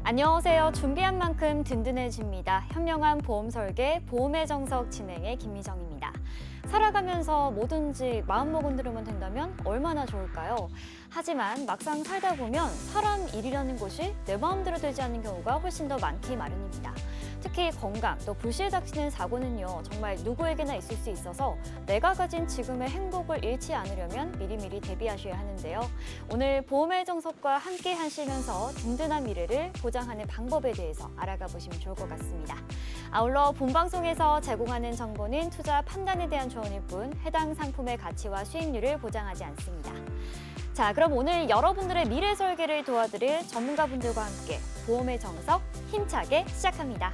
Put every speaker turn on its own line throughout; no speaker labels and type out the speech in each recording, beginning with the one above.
안녕하세요. 준비한 만큼 든든해집니다. 현명한 보험 설계, 보험의 정석 진행의 김미정입니다. 살아가면서 뭐든지 마음먹은 대로만 된다면 얼마나 좋을까요? 하지만 막상 살다 보면 사람 일이라는 것이 내 마음대로 되지 않는 경우가 훨씬 더 많기 마련입니다. 특히 건강, 또 불시에 닥치는 사고는요, 정말 누구에게나 있을 수 있어서 내가 가진 지금의 행복을 잃지 않으려면 미리미리 대비하셔야 하는데요. 오늘 보험의 정석과 함께 하시면서 든든한 미래를 보장하는 방법에 대해서 알아가 보시면 좋을 것 같습니다. 아울러 본방송에서 제공하는 정보는 투자 판단에 대한 조언일 뿐 해당 상품의 가치와 수익률을 보장하지 않습니다. 자, 그럼 오늘 여러분들의 미래 설계를 도와드릴 전문가분들과 함께 보험의 정석 힘차게 시작합니다.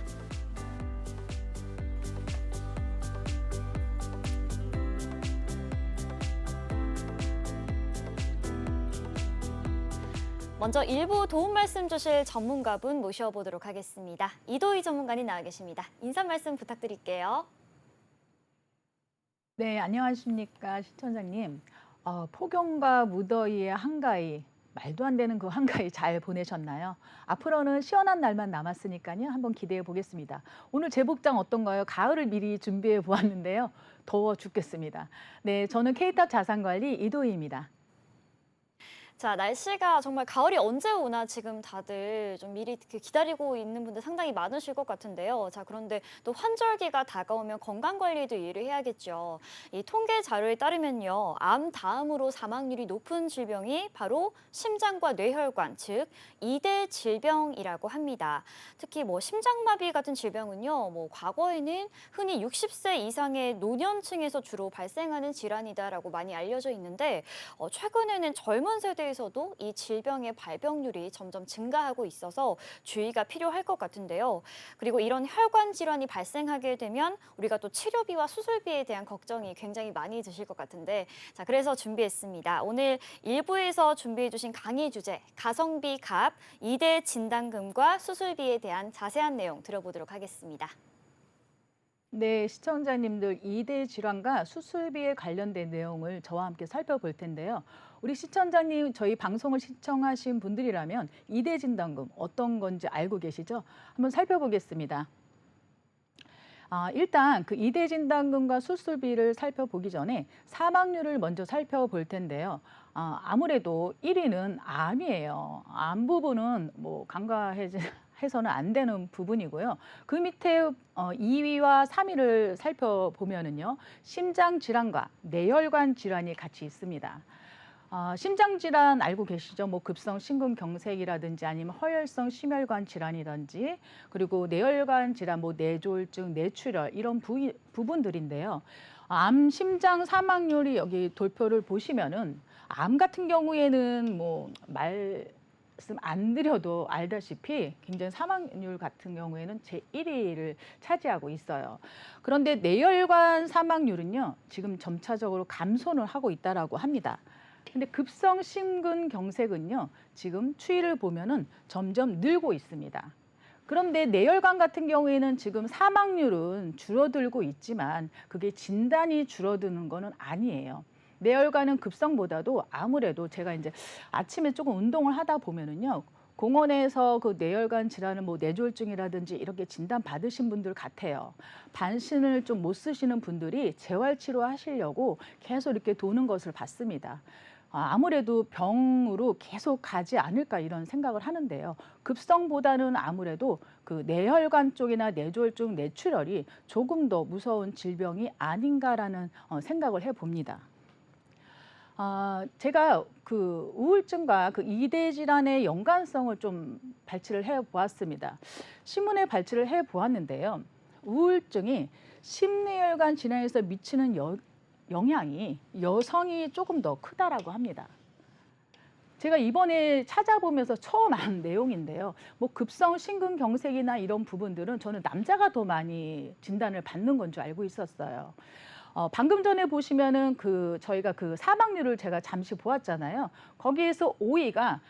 먼저 일부 도움 말씀 주실 전문가분 모셔보도록 하겠습니다. 이도희 전문가님 나와 계십니다. 인사 말씀 부탁드릴게요.
네, 안녕하십니까, 시청자님. 폭염과 무더위의 한가위, 말도 안 되는 그 한가위 잘 보내셨나요? 앞으로는 시원한 날만 남았으니까요. 한번 기대해 보겠습니다. 오늘 제 복장 어떤가요? 가을을 미리 준비해 보았는데요. 더워 죽겠습니다. 네, 저는 K탑 자산관리 이도희입니다.
자, 날씨가 정말 가을이 언제 오나 지금 다들 좀 미리 기다리고 있는 분들 상당히 많으실 것 같은데요. 자, 그런데 또 환절기가 다가오면 건강관리에도 유의를 해야겠죠. 이 통계 자료에 따르면요, 암 다음으로 사망률이 높은 질병이 바로 심장과 뇌혈관, 즉 2대 질병이라고 합니다. 특히 뭐 심장마비 같은 질병은요, 뭐 과거에는 흔히 60세 이상의 노년층에서 주로 발생하는 질환이다라고 많이 알려져 있는데 최근에는 젊은 세대에서도 이 질병의 발병률이 점점 증가하고 있어서 주의가 필요할 것 같은데요. 그리고 이런 혈관 질환이 발생하게 되면 우리가 또 치료비와 수술비에 대한 걱정이 굉장히 많이 드실 것 같은데, 자, 그래서 준비했습니다. 오늘 1부에서 준비해 주신 강의 주제, 가성비 값, 2대 진단금과 수술비에 대한 자세한 내용 들어보도록 하겠습니다.
네, 시청자님들 2대 질환과 수술비에 관련된 내용을 저와 함께 살펴볼 텐데요. 우리 시청자님 저희 방송을 시청하신 분들이라면 2대 진단금 어떤 건지 알고 계시죠? 한번 살펴보겠습니다. 일단 그 2대 진단금과 수술비를 살펴보기 전에 사망률을 먼저 살펴볼 텐데요. 아무래도 1위는 암이에요. 암 부분은 뭐 간과해서는 안 되는 부분이고요. 그 밑에 2위와 3위를 살펴보면은요, 심장 질환과 뇌혈관 질환이 같이 있습니다. 심장 질환 알고 계시죠? 뭐 급성 심근경색이라든지 아니면 허혈성 심혈관 질환이든지, 그리고 뇌혈관 질환, 뭐 뇌졸중, 뇌출혈 이런 부분들인데요. 암 심장 사망률이 여기 돌표를 보시면은 암 같은 경우에는 뭐 말씀 안 드려도 알다시피 굉장히 사망률 같은 경우에는 제1위를 차지하고 있어요. 그런데 뇌혈관 사망률은요, 지금 점차적으로 감소를 하고 있다라고 합니다. 근데 급성 심근경색은요, 지금 추이를 보면은 점점 늘고 있습니다. 그런데 뇌혈관 같은 경우에는 지금 사망률은 줄어들고 있지만 그게 진단이 줄어드는 거는 아니에요. 뇌혈관은 급성보다도 아무래도 제가 이제 아침에 조금 운동을 하다 보면은요, 공원에서 그 뇌혈관 질환을 뭐 뇌졸중이라든지 이렇게 진단 받으신 분들 같아요. 반신을 좀 못 쓰시는 분들이 재활치료 하시려고 계속 이렇게 도는 것을 봤습니다. 아무래도 병으로 계속 가지 않을까 이런 생각을 하는데요. 급성보다는 아무래도 그 뇌혈관 쪽이나 뇌졸중, 뇌출혈이 조금 더 무서운 질병이 아닌가라는 생각을 해봅니다. 제가 그 우울증과 그 2대 질환의 연관성을 좀 발치를 해 보았습니다. 신문에 발치를 해 보았는데요. 우울증이 심뇌혈관 질환에서 미치는 영향이 여성이 조금 더 크다라고 합니다. 제가 이번에 찾아보면서 처음 안 내용인데요. 뭐 급성 심근경색이나 이런 부분들은 저는 남자가 더 많이 진단을 받는 건 줄 알고 있었어요. 방금 전에 보시면은 저희가 그 사망률을 제가 잠시 보았잖아요. 거기에서 5위가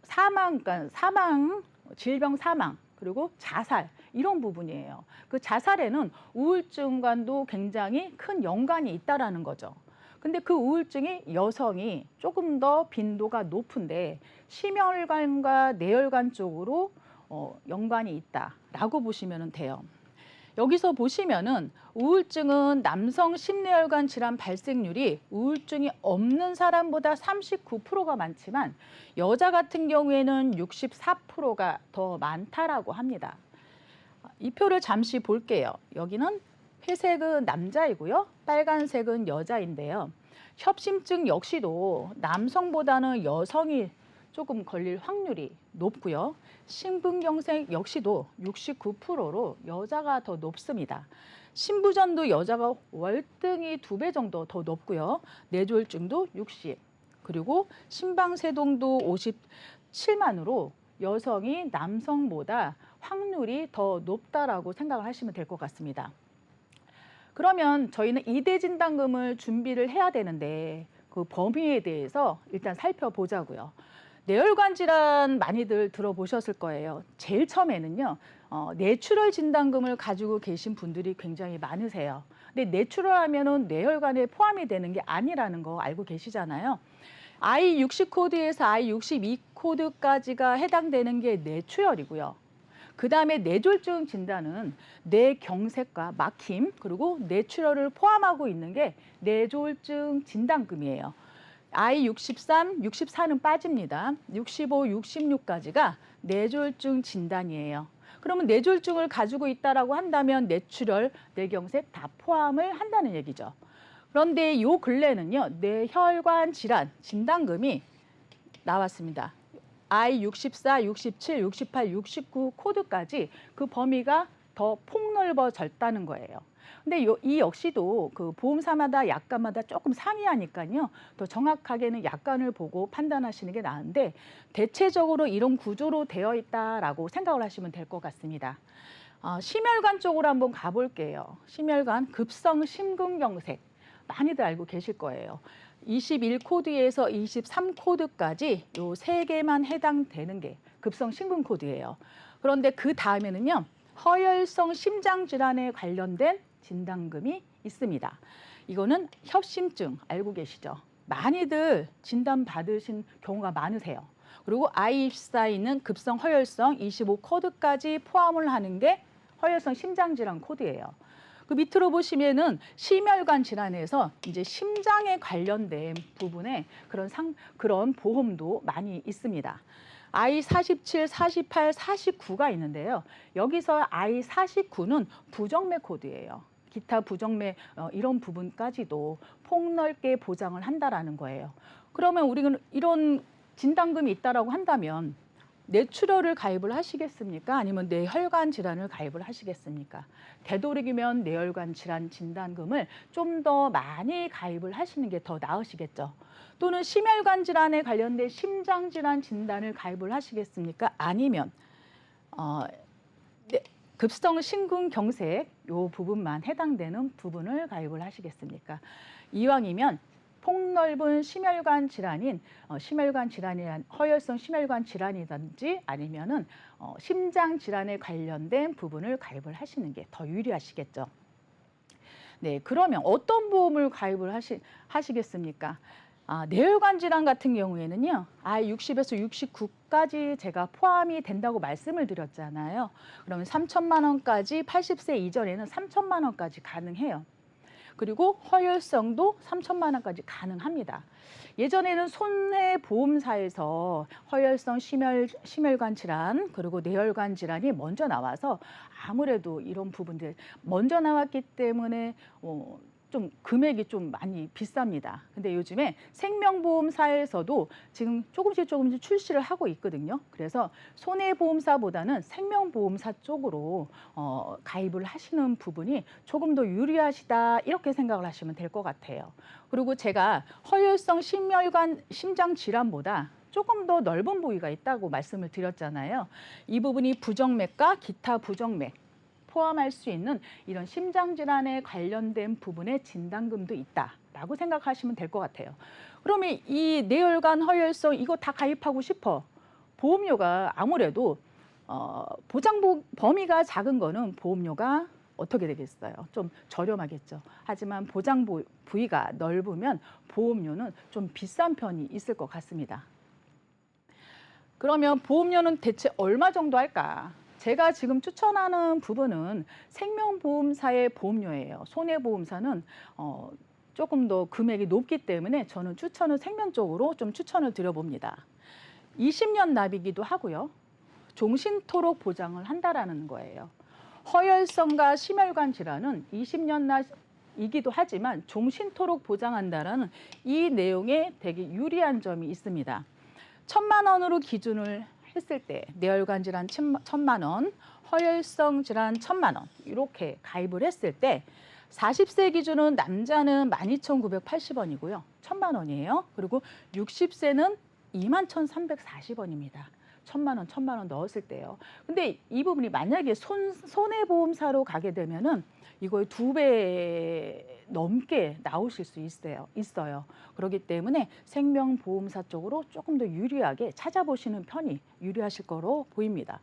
그러니까 질병 사망, 그리고 자살 이런 부분이에요. 그 자살에는 우울증과도 굉장히 큰 연관이 있다라는 거죠. 근데 그 우울증이 여성이 조금 더 빈도가 높은데 심혈관과 뇌혈관 쪽으로 연관이 있다라고 보시면 돼요. 여기서 보시면은 우울증은 남성 심뇌혈관 질환 발생률이 우울증이 없는 사람보다 39%가 많지만 여자 같은 경우에는 64%가 더 많다라고 합니다. 이 표를 잠시 볼게요. 여기는 회색은 남자이고요. 빨간색은 여자인데요. 협심증 역시도 남성보다는 여성이 조금 걸릴 확률이 높고요. 심근경색 역시도 69%로 여자가 더 높습니다. 신부전도 여자가 월등히 2배 정도 더 높고요. 뇌졸중도 60, 그리고 심방세동도 57만으로 여성이 남성보다 확률이 더 높다라고 생각을 하시면 될 것 같습니다. 그러면 저희는 2대 진단금을 준비를 해야 되는데 그 범위에 대해서 일단 살펴보자고요. 뇌혈관 질환 많이들 들어보셨을 거예요. 제일 처음에는요, 뇌출혈 진단금을 가지고 계신 분들이 굉장히 많으세요. 근데 뇌출혈 하면은 뇌혈관에 포함이 되는 게 아니라는 거 알고 계시잖아요. I60 코드에서 I62 코드까지가 해당되는 게 뇌출혈이고요. 그 다음에 뇌졸중 진단은 뇌경색과 막힘 그리고 뇌출혈을 포함하고 있는 게 뇌졸중 진단금이에요. I63, 64는 빠집니다. 65, 66까지가 뇌졸중 진단이에요. 그러면 뇌졸중을 가지고 있다라고 한다면 뇌출혈, 뇌경색 다 포함을 한다는 얘기죠. 그런데 요 근래는요, 뇌혈관 질환 진단금이 나왔습니다. I64, 67, 68, 69 코드까지 그 범위가 더 폭넓어졌다는 거예요. 근데 이 역시도 그 보험사마다 약관마다 조금 상이하니까요. 더 정확하게는 약관을 보고 판단하시는 게 나은데 대체적으로 이런 구조로 되어 있다라고 생각을 하시면 될 것 같습니다. 심혈관 쪽으로 한번 가볼게요. 심혈관 급성 심근경색 많이들 알고 계실 거예요. 21 코드에서 23 코드까지 요 세 개만 해당되는 게 급성 심근 코드예요. 그런데 그 다음에는요. 허혈성 심장 질환에 관련된 진단금이 있습니다. 이거는 협심증 알고 계시죠? 많이들 진단 받으신 경우가 많으세요. 그리고 I24는 급성 허혈성 25 코드까지 포함을 하는 게 허혈성 심장 질환 코드예요. 그 밑으로 보시면은 심혈관 질환에서 이제 심장에 관련된 부분에 그런 보험도 많이 있습니다. I47, 48, 49가 있는데요. 여기서 I49는 부정맥 코드예요. 기타 부정맥 이런 부분까지도 폭넓게 보장을 한다라는 거예요. 그러면 우리는 이런 진단금이 있다라고 한다면 뇌출혈을 가입을 하시겠습니까? 아니면 뇌혈관 질환을 가입을 하시겠습니까? 되도록이면 뇌혈관 질환 진단금을 좀 더 많이 가입을 하시는 게 더 나으시겠죠. 또는 심혈관 질환에 관련된 심장 질환 진단을 가입을 하시겠습니까? 아니면 급성 심근경색 요 부분만 해당되는 부분을 가입을 하시겠습니까? 이왕이면 폭넓은 심혈관 질환인 허혈성 심혈관 질환이든지 아니면은 심장 질환에 관련된 부분을 가입을 하시는 게 더 유리하시겠죠. 네, 그러면 어떤 보험을 가입을 하시겠습니까? 뇌혈관 질환 같은 경우에는요, I60에서 69까지 제가 포함이 된다고 말씀을 드렸잖아요. 그러면 3천만 원까지 80세 이전에는 3천만 원까지 가능해요. 그리고 허혈성도 3천만 원까지 가능합니다. 예전에는 손해보험사에서 허혈성 심혈관 질환 그리고 뇌혈관 질환이 먼저 나와서 아무래도 이런 부분들 먼저 나왔기 때문에 좀 금액이 좀 많이 비쌉니다. 근데 요즘에 생명보험사에서도 지금 조금씩 출시를 하고 있거든요. 그래서 손해보험사보다는 생명보험사 쪽으로 가입을 하시는 부분이 조금 더 유리하시다 이렇게 생각을 하시면 될 것 같아요. 그리고 제가 허혈성 심장 질환보다 조금 더 넓은 부위가 있다고 말씀을 드렸잖아요. 이 부분이 부정맥과 기타 부정맥 포함할 수 있는 이런 심장질환에 관련된 부분의 진단금도 있다라고 생각하시면 될 것 같아요. 그러면 이 뇌혈관 허혈성 이거 다 가입하고 싶어. 보험료가 아무래도 보장 범위가 작은 거는 보험료가 어떻게 되겠어요? 좀 저렴하겠죠. 하지만 보장 부위가 넓으면 보험료는 좀 비싼 편이 있을 것 같습니다. 그러면 보험료는 대체 얼마 정도 할까? 제가 지금 추천하는 부분은 생명보험사의 보험료예요. 손해보험사는 조금 더 금액이 높기 때문에 저는 추천을 생명 쪽으로 좀 추천을 드려봅니다. 20년 납이기도 하고요. 종신토록 보장을 한다라는 거예요. 허혈성과 심혈관 질환은 20년 납이기도 하지만 종신토록 보장한다라는 이 내용에 되게 유리한 점이 있습니다. 1,000만 원으로 기준을 했을 때 뇌혈관 질환 1,000만 원, 허혈성 질환 1,000만 원 이렇게 가입을 했을 때 40세 기준은 남자는 12,980원이고요. 1,000만 원이에요. 그리고 60세는 21,340원입니다. 1,000만 원 넣었을 때요. 근데 이 부분이 만약에 손해보험사로 가게 되면은 이거의 2배 넘게 나오실 수 있어요. 그렇기 때문에 생명보험사 쪽으로 조금 더 유리하게 찾아보시는 편이 유리하실 거로 보입니다.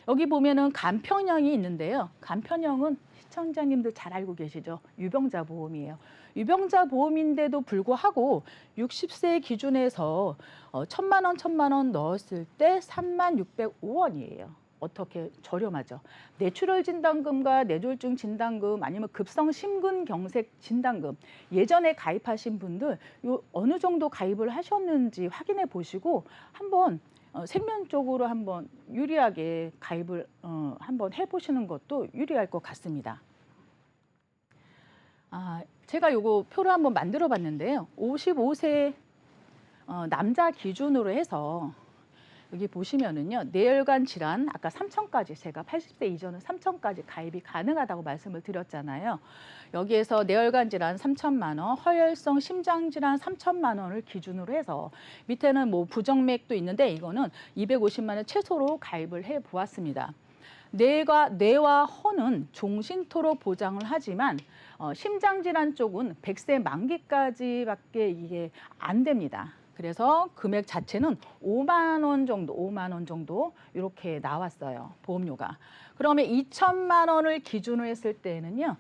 여기 보면은 간편형이 있는데요. 간편형은 시청자님들 잘 알고 계시죠? 유병자 보험이에요. 유병자 보험인데도 불구하고 60세 기준에서 1,000만 원 넣었을 때 36,605원이에요. 어떻게 저렴하죠? 뇌출혈 진단금과 뇌졸중 진단금 아니면 급성 심근경색 진단금 예전에 가입하신 분들 요 어느 정도 가입을 하셨는지 확인해 보시고 한번 생명 쪽으로 한번 유리하게 가입을 한번 해보시는 것도 유리할 것 같습니다. 제가 요거 표를 한번 만들어 봤는데요. 55세 남자 기준으로 해서 여기 보시면은요, 뇌혈관 질환, 아까 3,000까지 제가 80세 이전은 3,000까지 가입이 가능하다고 말씀을 드렸잖아요. 여기에서 뇌혈관 질환 3,000만 원, 허혈성 심장 질환 3,000만 원을 기준으로 해서 밑에는 뭐 부정맥도 있는데 이거는 250만 원 최소로 가입을 해 보았습니다. 뇌와 허는 종신토록 보장을 하지만 심장 질환 쪽은 100세 만기까지밖에 이게 안 됩니다. 그래서 금액 자체는 5만 원 정도 이렇게 나왔어요. 보험료가. 그러면 2천만 원을 기준으로 했을 때는요.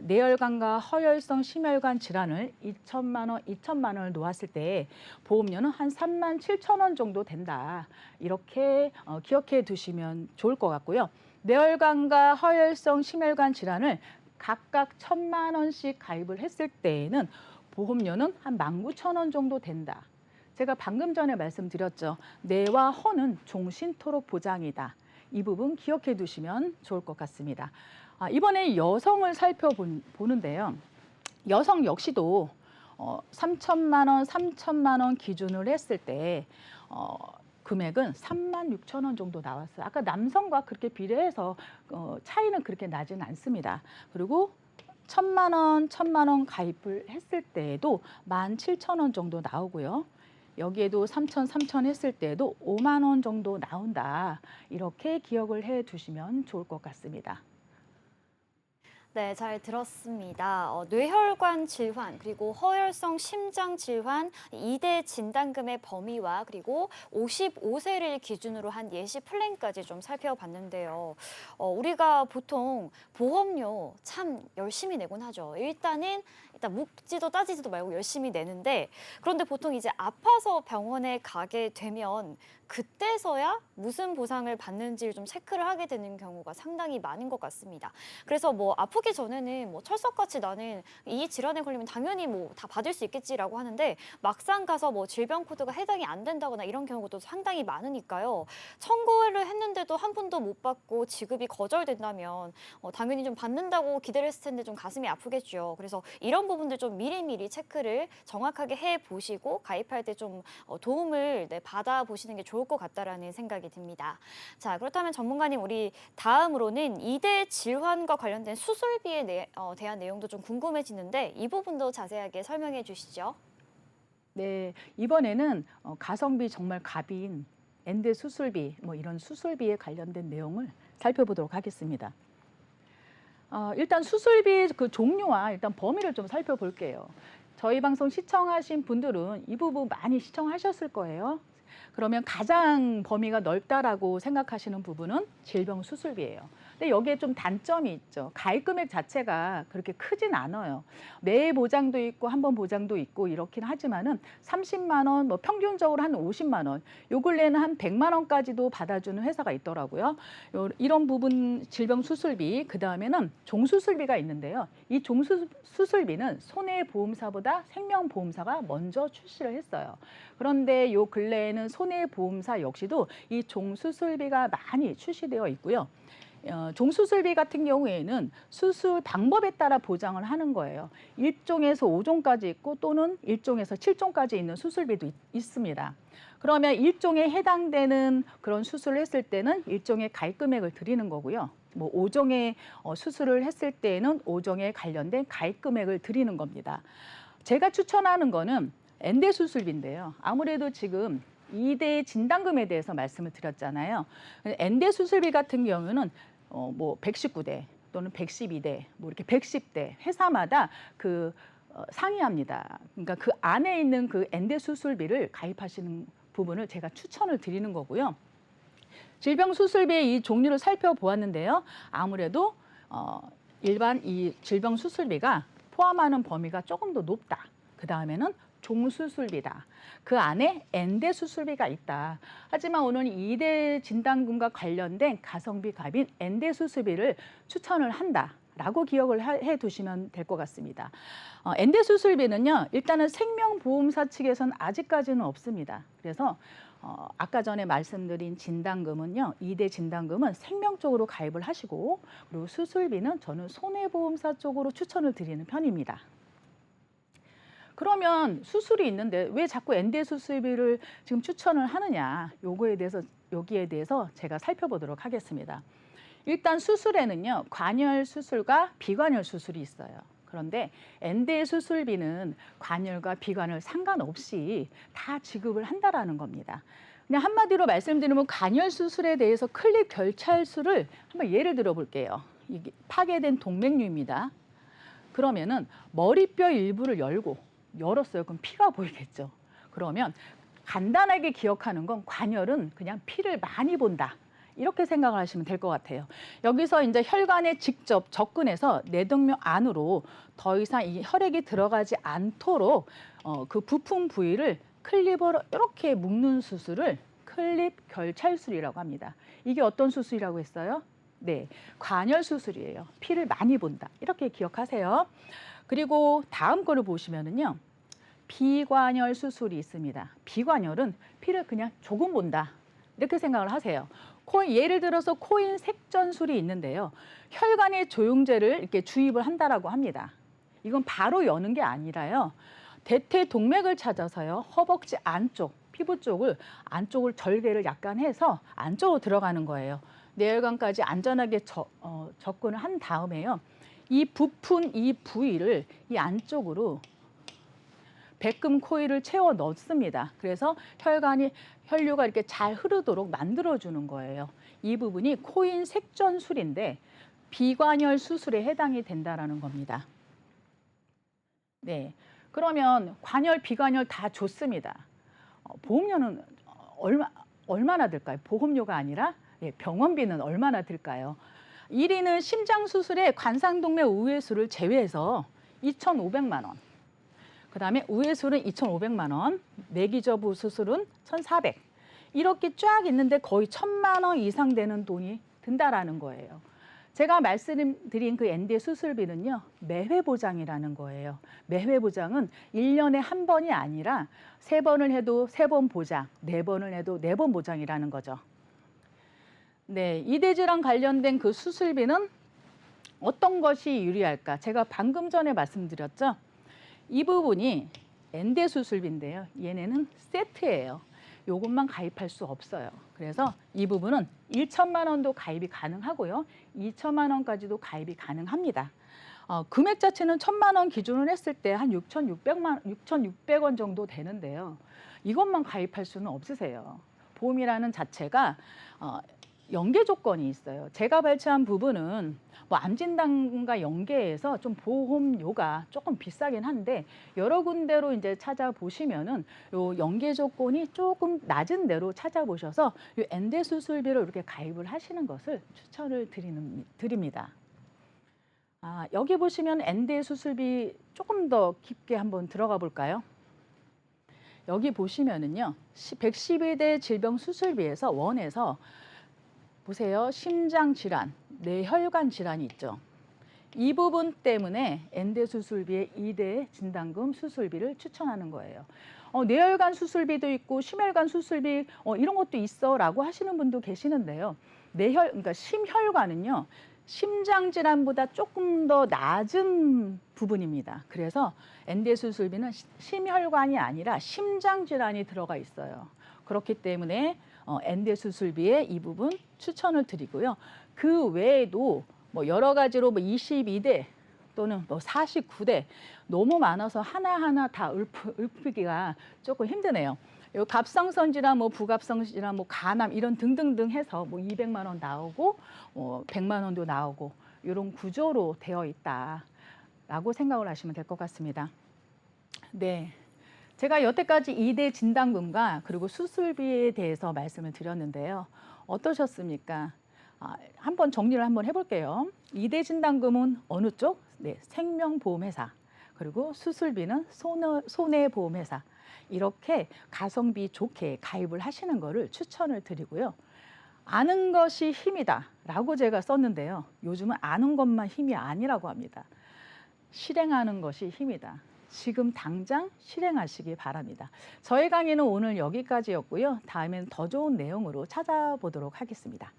뇌혈관과 허혈성 심혈관 질환을 2천만 원을 놓았을 때 보험료는 한 3만 7천 원 정도 된다. 이렇게 기억해 두시면 좋을 것 같고요. 뇌혈관과 허혈성 심혈관 질환을 각각 1,000만 원씩 가입을 했을 때에는 보험료는 한 19,000원 정도 된다. 제가 방금 전에 말씀드렸죠. 뇌와 허는 종신토록 보장이다. 이 부분 기억해 두시면 좋을 것 같습니다. 이번에 여성을 살펴보는데요. 여성 역시도 3천만 원 기준으로 했을 때 금액은 36,000원 정도 나왔어요. 아까 남성과 그렇게 비례해서 차이는 그렇게 나지는 않습니다. 그리고 1,000만 원 가입을 했을 때에도 17,000원 정도 나오고요. 여기에도 3,000 했을 때에도 5만 원 정도 나온다. 이렇게 기억을 해 두시면 좋을 것 같습니다.
네, 잘 들었습니다. 뇌혈관 질환 그리고 허혈성 심장 질환 2대 진단금의 범위와 그리고 55세를 기준으로 한 예시 플랜까지 좀 살펴봤는데요. 우리가 보통 보험료 참 열심히 내곤 하죠. 일단 묻지도 따지지도 말고 열심히 내는데 그런데 보통 이제 아파서 병원에 가게 되면 그때서야 무슨 보상을 받는지를 좀 체크를 하게 되는 경우가 상당히 많은 것 같습니다. 그래서 뭐 아프기 전에는 뭐 철석같이 나는 이 질환에 걸리면 당연히 뭐 다 받을 수 있겠지라고 하는데 막상 가서 뭐 질병 코드가 해당이 안 된다거나 이런 경우도 상당히 많으니까요. 청구를 했는데도 한 푼도 못 받고 지급이 거절된다면 당연히 좀 받는다고 기대를 했을 텐데 좀 가슴이 아프겠죠. 그래서 이런 부분들 좀 미리미리 체크를 정확하게 해보시고 가입할 때 좀 도움을 받아보시는 게 좋을 것 같다라는 생각이 듭니다. 자, 그렇다면 전문가님, 우리 다음으로는 2대 질환과 관련된 수술비에 대한 내용도 좀 궁금해지는데 이 부분도 자세하게 설명해 주시죠.
네, 이번에는 가성비 정말 갑인 엔드 수술비, 뭐 이런 수술비에 관련된 내용을 살펴보도록 하겠습니다. 일단 수술비 그 종류와 일단 범위를 좀 살펴볼게요. 저희 방송 시청하신 분들은 이 부분 많이 시청하셨을 거예요. 그러면 가장 범위가 넓다라고 생각하시는 부분은 질병 수술비예요. 근데 여기에 좀 단점이 있죠. 가입 금액 자체가 그렇게 크진 않아요. 매 보장도 있고 한 번 보장도 있고 이렇긴 하지만은 30만 원, 뭐 평균적으로 한 50만 원, 요 근래에는 한 100만 원까지도 받아주는 회사가 있더라고요. 이런 부분 질병 수술비, 그 다음에는 종수술비가 있는데요. 이 종수술비는 손해보험사보다 생명보험사가 먼저 출시를 했어요. 그런데 요 근래에는 손해보험사 역시도 이 종수술비가 많이 출시되어 있고요. 종수술비 같은 경우에는 수술 방법에 따라 보장을 하는 거예요. 1종에서 5종까지 있고 또는 1종에서 7종까지 있는 수술비도 있습니다. 그러면 1종에 해당되는 그런 수술을 했을 때는 1종의 가입 금액을 드리는 거고요. 뭐 5종의 수술을 했을 때는 5종에 관련된 가입 금액을 드리는 겁니다. 제가 추천하는 거는 엔대 수술비인데요. 아무래도 지금 2대 진단금에 대해서 말씀을 드렸잖아요. 엔대 수술비 같은 경우는 뭐 119대 또는 112대, 뭐 이렇게 110대 회사마다 상이합니다. 그러니까 그 안에 있는 그 엔대 수술비를 가입하시는 부분을 제가 추천을 드리는 거고요. 질병 수술비의 이 종류를 살펴보았는데요. 아무래도 일반 이 질병 수술비가 포함하는 범위가 조금 더 높다. 그 다음에는 종수술비다. 그 안에 엔대 수술비가 있다. 하지만 오늘 2대 진단금과 관련된 가성비 갑인 엔대 수술비를 추천을 한다라고 기억을 해 두시면 될 것 같습니다. 엔대 수술비는요, 일단은 생명보험사 측에서는 아직까지는 없습니다. 그래서 아까 전에 말씀드린 진단금은요, 2대 진단금은 생명 쪽으로 가입을 하시고, 그리고 수술비는 저는 손해보험사 쪽으로 추천을 드리는 편입니다. 그러면 수술이 있는데 왜 자꾸 엔대 수술비를 지금 추천을 하느냐, 여기에 대해서 제가 살펴보도록 하겠습니다. 일단 수술에는요, 관열 수술과 비관열 수술이 있어요. 그런데 엔대 수술비는 관열과 비관열 상관없이 다 지급을 한다라는 겁니다. 그냥 한마디로 말씀드리면 관열 수술에 대해서 클립 결찰술을 한번 예를 들어 볼게요. 이게 파괴된 동맥류입니다. 그러면은 머리뼈 일부를 열었어요. 그럼 피가 보이겠죠. 그러면 간단하게 기억하는 건 관열은 그냥 피를 많이 본다. 이렇게 생각을 하시면 될 것 같아요. 여기서 이제 혈관에 직접 접근해서 뇌동맥 안으로 더 이상 이 혈액이 들어가지 않도록 그 부품 부위를 클립으로 이렇게 묶는 수술을 클립 결찰술이라고 합니다. 이게 어떤 수술이라고 했어요? 네, 관열 수술이에요. 피를 많이 본다. 이렇게 기억하세요. 그리고 다음 거를 보시면은요, 비관열 수술이 있습니다. 비관열은 피를 그냥 조금 본다. 이렇게 생각을 하세요. 예를 들어서 코인 색전술이 있는데요. 혈관에 조영제를 이렇게 주입을 한다라고 합니다. 이건 바로 여는 게 아니라요. 대퇴동맥을 찾아서요. 허벅지 안쪽, 피부 쪽을 안쪽을 절개를 약간 해서 안쪽으로 들어가는 거예요. 뇌혈관까지 안전하게 접근을 한 다음에요. 이 부푼 이 부위를 이 안쪽으로 백금 코일을 채워 넣습니다. 그래서 혈류가 이렇게 잘 흐르도록 만들어주는 거예요. 이 부분이 코인 색전술인데 비관열 수술에 해당이 된다라는 겁니다. 네, 그러면 관열, 비관열 다 좋습니다. 보험료는 얼마나 들까요? 보험료가 아니라 병원비는 얼마나 들까요? 1위는 심장 수술에 관상동맥 우회수를 제외해서 2,500만 원. 그 다음에 우회수는 2,500만 원, 내기저부 수술은 1,400. 이렇게 쫙 있는데 거의 1,000만 원 이상 되는 돈이 든다라는 거예요. 제가 말씀드린 그 엔대 수술비는요, 매회 보장이라는 거예요. 매회 보장은 1년에 한 번이 아니라 3번을 해도 3번 보장, 4번을 해도 4번 보장이라는 거죠. 네, 이대질환 관련된 그 수술비는 어떤 것이 유리할까? 제가 방금 전에 말씀드렸죠. 이 부분이 엔대 수술비인데요. 얘네는 세트예요. 요것만 가입할 수 없어요. 그래서 이 부분은 1천만 원도 가입이 가능하고요. 2천만 원까지도 가입이 가능합니다. 금액 자체는 1,000만 원 기준으로 했을 때 한 6,600원 정도 되는데요. 이것만 가입할 수는 없으세요. 보험이라는 자체가 연계 조건이 있어요. 제가 발췌한 부분은 뭐 암 진단과 연계해서 좀 보험료가 조금 비싸긴 한데 여러 군데로 이제 찾아보시면은 요 연계 조건이 조금 낮은 데로 찾아보셔서 요 엔대 수술비를 이렇게 가입을 하시는 것을 추천을 드립니다. 여기 보시면 엔대 수술비 조금 더 깊게 한번 들어가 볼까요? 여기 보시면은요, 112대 질병 수술비에서 원에서 보세요. 심장 질환, 뇌혈관 질환이 있죠. 이 부분 때문에 엔대 수술비의 2대 진단금 수술비를 추천하는 거예요. 뇌혈관 수술비도 있고 심혈관 수술비 이런 것도 있어라고 하시는 분도 계시는데요. 그러니까 심혈관은요. 심장 질환보다 조금 더 낮은 부분입니다. 그래서 엔대 수술비는 심혈관이 아니라 심장 질환이 들어가 있어요. 그렇기 때문에 엔대 수술비에 이 부분 추천을 드리고요. 그 외에도 뭐 여러 가지로 뭐 22대 또는 뭐 49대 너무 많아서 하나하나 다 읊기가 조금 힘드네요. 요 갑상선 질환, 뭐 부갑상 질환, 뭐 간암 이런 등등등 해서 뭐 200만 원 나오고 100만 원도 나오고 이런 구조로 되어 있다라고 생각을 하시면 될 것 같습니다. 네. 제가 여태까지 2대 진단금과 그리고 수술비에 대해서 말씀을 드렸는데요. 어떠셨습니까? 한번 정리를 한번 해볼게요. 2대 진단금은 어느 쪽? 네, 생명보험회사. 그리고 수술비는 손해보험회사. 이렇게 가성비 좋게 가입을 하시는 거를 추천을 드리고요. 아는 것이 힘이다 라고 제가 썼는데요. 요즘은 아는 것만 힘이 아니라고 합니다. 실행하는 것이 힘이다. 지금 당장 실행하시기 바랍니다. 저희 강의는 오늘 여기까지였고요. 다음엔 더 좋은 내용으로 찾아보도록 하겠습니다.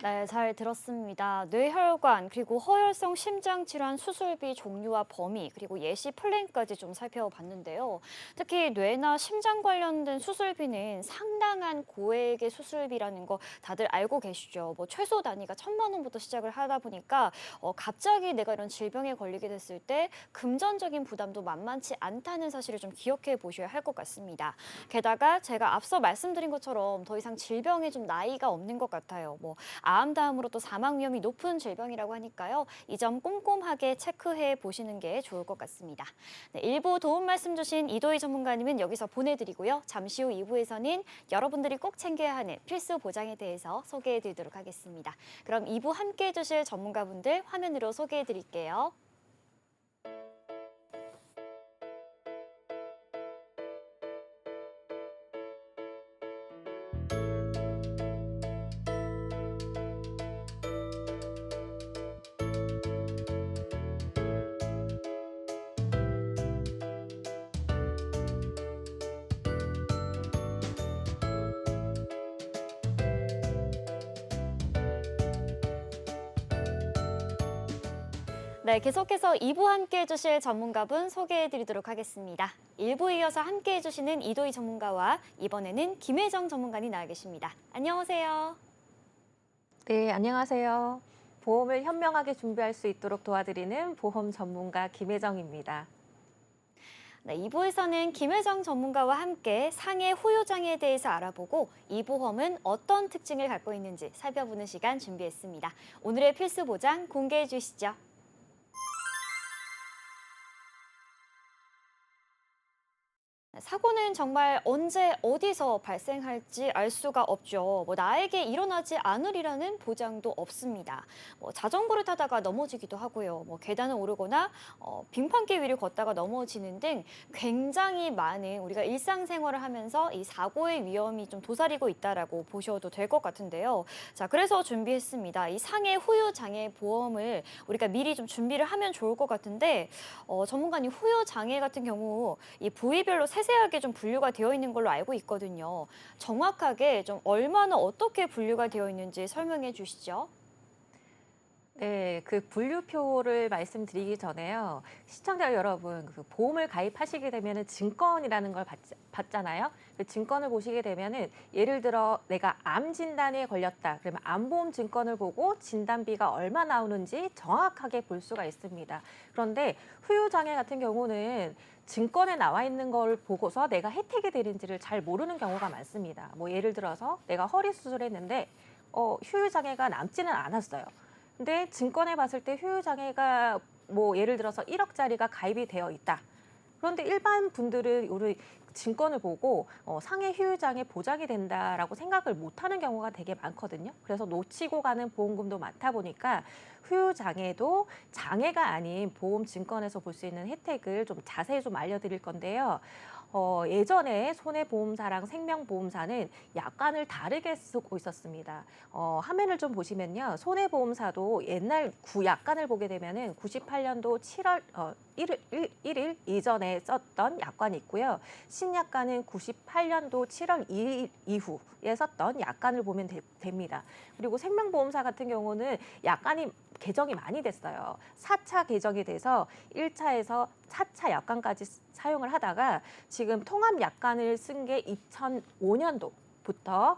네, 잘 들었습니다. 뇌혈관 그리고 허혈성 심장 질환 수술비 종류와 범위 그리고 예시 플랜까지 좀 살펴봤는데요. 특히 뇌나 심장 관련된 수술비는 상당한 고액의 수술비라는 거 다들 알고 계시죠. 뭐 최소 단위가 1,000만 원부터 시작을 하다 보니까 갑자기 내가 이런 질병에 걸리게 됐을 때 금전적인 부담도 만만치 않다는 사실을 좀 기억해 보셔야 할 것 같습니다. 게다가 제가 앞서 말씀드린 것처럼 더 이상 질병에 좀 나이가 없는 것 같아요. 뭐 암 다음으로 또 사망 위험이 높은 질병이라고 하니까요. 이 점 꼼꼼하게 체크해 보시는 게 좋을 것 같습니다. 네, 일부 도움 말씀 주신 이도희 전문가님은 여기서 보내드리고요. 잠시 후 2부에서는 여러분들이 꼭 챙겨야 하는 필수 보장에 대해서 소개해 드리도록 하겠습니다. 그럼 2부 함께 해주실 전문가분들 화면으로 소개해 드릴게요. 네, 계속해서 2부 함께 해주실 전문가분 소개해드리도록 하겠습니다. 1부 이어서 함께 해주시는 이도희 전문가와 이번에는 김혜정 전문가님 나와 계십니다. 안녕하세요.
네, 안녕하세요. 보험을 현명하게 준비할 수 있도록 도와드리는 보험 전문가 김혜정입니다.
네, 2부에서는 김혜정 전문가와 함께 상해 후유장애에 대해서 알아보고 이 보험은 어떤 특징을 갖고 있는지 살펴보는 시간 준비했습니다. 오늘의 필수 보장 공개해 주시죠. 사고는 정말 언제 어디서 발생할지 알 수가 없죠. 나에게 일어나지 않으리라는 보장도 없습니다. 자전거를 타다가 넘어지기도 하고요. 계단을 오르거나 빙판길 위를 걷다가 넘어지는 등 굉장히 많은 우리가 일상생활을 하면서 이 사고의 위험이 좀 도사리고 있다라고 보셔도 될 것 같은데요. 자, 그래서 준비했습니다. 이 상해 후유 장애 보험을 우리가 미리 좀 준비를 하면 좋을 것 같은데 전문가님 후유 장애 같은 경우 이 부위별로 세세하게 좀 분류가 되어 있는 걸로 알고 있거든요. 정확하게 좀 얼마나 어떻게 분류가 되어 있는지 설명해 주시죠.
네, 그 분류표를 말씀드리기 전에요. 시청자 여러분, 그 보험을 가입하시게 되면은 증권이라는 걸 받잖아요. 그 증권을 보시게 되면은 예를 들어 내가 암 진단에 걸렸다. 그러면 암보험 증권을 보고 진단비가 얼마 나오는지 정확하게 볼 수가 있습니다. 그런데 후유장애 같은 경우는 증권에 나와 있는 걸 보고서 내가 혜택이 되는지를 잘 모르는 경우가 많습니다. 뭐 예를 들어서 내가 허리 수술했는데 후유장애가 남지는 않았어요. 근데 증권에 봤을 때 후유장애가 뭐 예를 들어서 1억짜리가 가입이 되어 있다. 그런데 일반 분들은 우리 증권을 보고 상해 후유장애 보장이 된다라고 생각을 못하는 경우가 되게 많거든요. 그래서 놓치고 가는 보험금도 많다 보니까 후유장애도 장애가 아닌 보험 증권에서 볼 수 있는 혜택을 좀 자세히 좀 알려드릴 건데요. 예전에 손해보험사랑 생명보험사는 약관을 다르게 쓰고 있었습니다. 화면을 좀 보시면요. 손해보험사도 옛날 구약관을 보게 되면은 98년도 7월 1일 이전에 썼던 약관이 있고요. 신약관은 98년도 7월 2일 이후에 썼던 약관을 보면 됩니다. 그리고 생명보험사 같은 경우는 약관이 개정이 많이 됐어요. 4차 개정이 돼서 1차에서 4차 약관까지 사용을 하다가 지금 통합 약관을 쓴 게 2005년도부터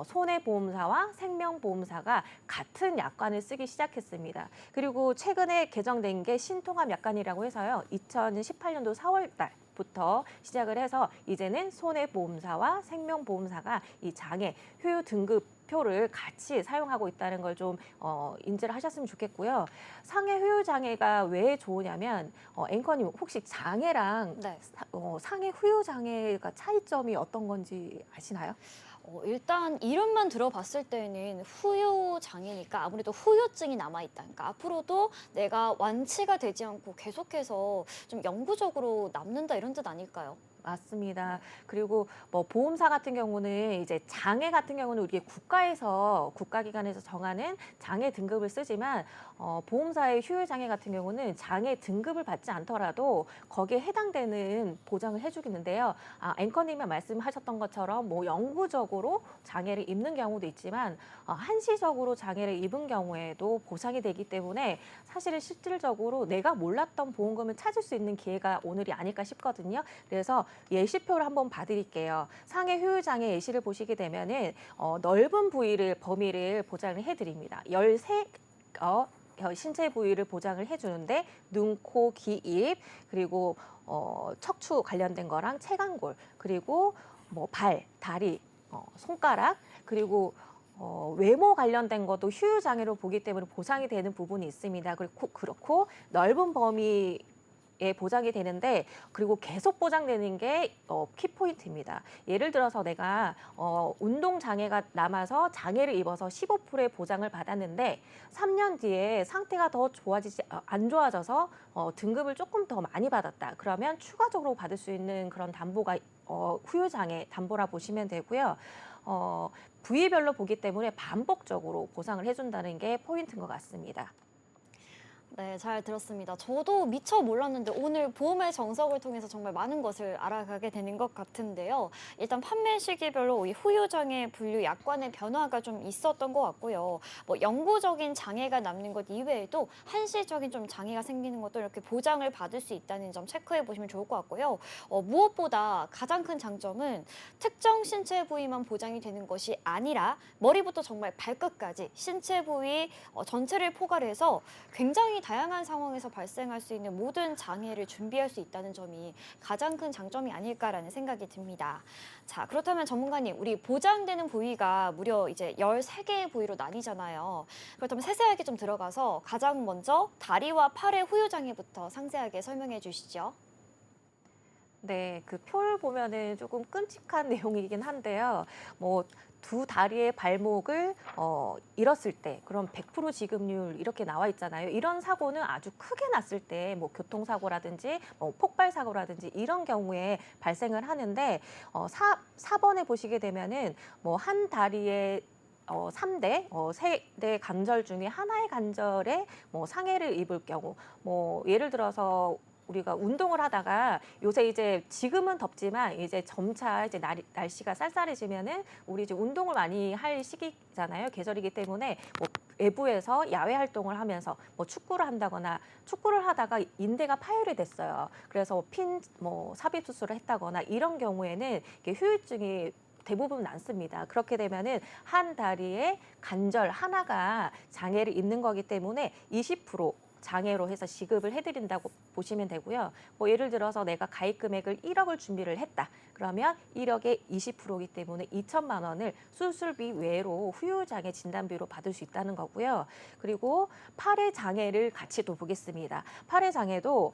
손해보험사와 생명보험사가 같은 약관을 쓰기 시작했습니다. 그리고 최근에 개정된 게 신통합 약관이라고 해서요. 2018년도 4월 달부터 시작을 해서 이제는 손해보험사와 생명보험사가 이 장애 효유 등급 표를 같이 사용하고 있다는 걸 좀 인지를 하셨으면 좋겠고요. 상해 후유 장애가 왜 좋으냐면 앵커님 혹시 장애랑
네.
상해 후유 장애가 차이점이 어떤 건지 아시나요?
일단 이름만 들어봤을 때는 후유 장애니까 아무래도 후유증이 남아있다. 그러니까 앞으로도 내가 완치가 되지 않고 계속해서 좀 영구적으로 남는다 이런 뜻 아닐까요?
맞습니다. 그리고 뭐 보험사 같은 경우는 이제 장애 같은 경우는 우리 국가에서 국가기관에서 정하는 장애 등급을 쓰지만 보험사의 휴유 장애 같은 경우는 장애 등급을 받지 않더라도 거기에 해당되는 보장을 해주겠는데요. 앵커님이 말씀하셨던 것처럼 뭐 영구적으로 장애를 입는 경우도 있지만 한시적으로 장애를 입은 경우에도 보상이 되기 때문에 사실은 실질적으로 내가 몰랐던 보험금을 찾을 수 있는 기회가 오늘이 아닐까 싶거든요. 그래서 예시표를 한번 봐드릴게요. 상해 후유장애 예시를 보시게 되면은 넓은 부위를 범위를 보장을 해드립니다. 13 신체 부위를 보장을 해주는데 눈, 코, 귀, 입 그리고 척추 관련된 거랑 체간골 그리고 뭐 발, 다리, 손가락 그리고 외모 관련된 것도 후유장애로 보기 때문에 보상이 되는 부분이 있습니다. 그렇고 넓은 범위 에 보장이 되는데 그리고 계속 보장되는 게 키포인트입니다. 예를 들어서 내가 운동 장애가 남아서 장애를 입어서 15%의 보장을 받았는데 3년 뒤에 상태가 더 안 좋아져서 등급을 조금 더 많이 받았다. 그러면 추가적으로 받을 수 있는 그런 담보가 후유장애 담보라 보시면 되고요. 부위별로 보기 때문에 반복적으로 보상을 해준다는 게 포인트인 것 같습니다.
네, 잘 들었습니다. 저도 미처 몰랐는데 오늘 보험의 정석을 통해서 정말 많은 것을 알아가게 되는 것 같은데요. 일단 판매 시기별로 이 후유장애 분류 약관의 변화가 좀 있었던 것 같고요. 뭐 영구적인 장애가 남는 것 이외에도 한시적인 좀 장애가 생기는 것도 이렇게 보장을 받을 수 있다는 점 체크해 보시면 좋을 것 같고요. 무엇보다 가장 큰 장점은 특정 신체 부위만 보장이 되는 것이 아니라 머리부터 정말 발끝까지 신체 부위 전체를 포괄해서 굉장히 다양한 상황에서 발생할 수 있는 모든 장애를 준비할 수 있다는 점이 가장 큰 장점이 아닐까라는 생각이 듭니다. 자, 그렇다면 전문가님, 우리 보장되는 부위가 무려 이제 13개의 부위로 나뉘잖아요. 그렇다면 세세하게 좀 들어가서 가장 먼저 다리와 팔의 후유 장애부터 상세하게 설명해 주시죠.
네, 그 표를 보면은 조금 끔찍한 내용이긴 한데요. 뭐 두 다리의 발목을 잃었을 때 그럼 100% 지급률 이렇게 나와 있잖아요. 이런 사고는 아주 크게 났을 때 뭐 교통사고라든지 뭐 폭발사고라든지 이런 경우에 발생을 하는데 4번에 보시게 되면은 뭐 한 다리에 3대, 3대 관절 중에 하나의 관절에 뭐 상해를 입을 경우, 뭐 예를 들어서 우리가 운동을 하다가 요새 이제 지금은 덥지만 이제 점차 이제 날씨가 쌀쌀해지면은 우리 이제 운동을 많이 할 시기잖아요. 계절이기 때문에 뭐 외부에서 야외 활동을 하면서 뭐 축구를 한다거나 축구를 하다가 인대가 파열이 됐어요. 그래서 삽입 수술을 했다거나 이런 경우에는 이게 후유증이 대부분 남습니다. 그렇게 되면은 한 다리에 관절 하나가 장애를 입는 거기 때문에 20% 장애로 해서 지급을 해드린다고 보시면 되고요. 뭐 예를 들어서 내가 가입 금액을 1억을 준비를 했다. 그러면 1억의 20%이기 때문에 2천만 원을 수술비 외로 후유장애 진단비로 받을 수 있다는 거고요. 그리고 팔의 장애를 같이 또 보겠습니다. 팔의 장애도